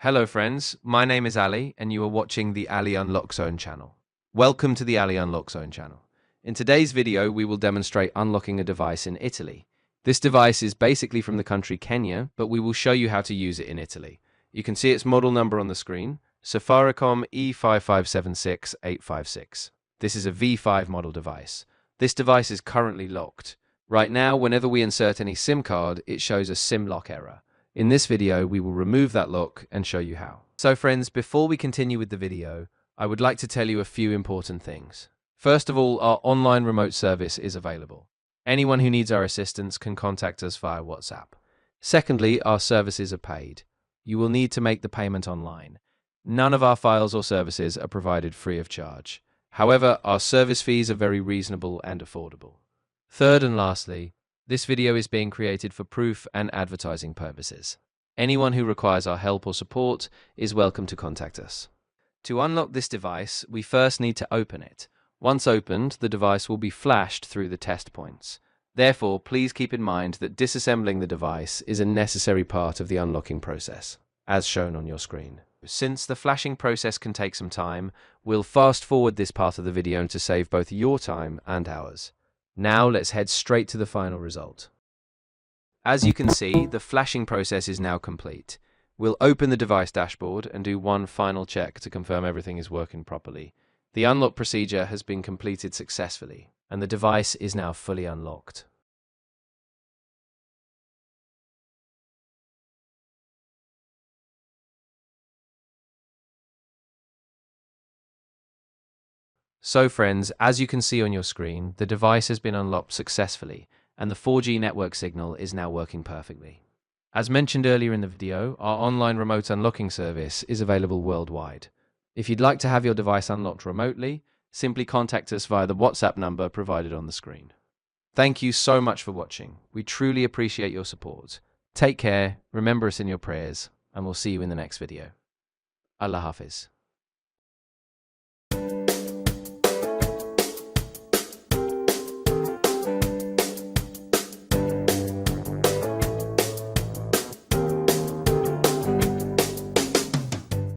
Hello friends, my name is Ali and you are watching the Ali Unlock Zone channel. Welcome to the Ali Unlock Zone channel. In today's video, we will demonstrate unlocking a device in Italy. This device is basically from the country Kenya, but we will show you how to use it in Italy. You can see its model number on the screen, Safaricom E5576-856. This is a V5 model device. This device is currently locked. Right now, whenever we insert any SIM card, it shows a SIM lock error. In this video, we will remove that lock and show you how. So friends, before we continue with the video, I would like to tell you a few important things. First of all, our online remote service is available. Anyone who needs our assistance can contact us via WhatsApp. Secondly, our services are paid. You will need to make the payment online. None of our files or services are provided free of charge. However, our service fees are very reasonable and affordable. Third and lastly, this video is being created for proof and advertising purposes. Anyone who requires our help or support is welcome to contact us. To unlock this device, we first need to open it. Once opened, the device will be flashed through the test points. Therefore, please keep in mind that disassembling the device is a necessary part of the unlocking process, as shown on your screen. Since the flashing process can take some time, we'll fast forward this part of the video to save both your time and ours. Now let's head straight to the final result. As you can see, the flashing process is now complete. We'll open the device dashboard and do one final check to confirm everything is working properly. The unlock procedure has been completed successfully, and the device is now fully unlocked. So friends, as you can see on your screen, the device has been unlocked successfully, and the 4G network signal is now working perfectly. As mentioned earlier in the video, our online remote unlocking service is available worldwide. If you'd like to have your device unlocked remotely, simply contact us via the WhatsApp number provided on the screen. Thank you so much for watching. We truly appreciate your support. Take care, remember us in your prayers, and we'll see you in the next video. Allah Hafiz.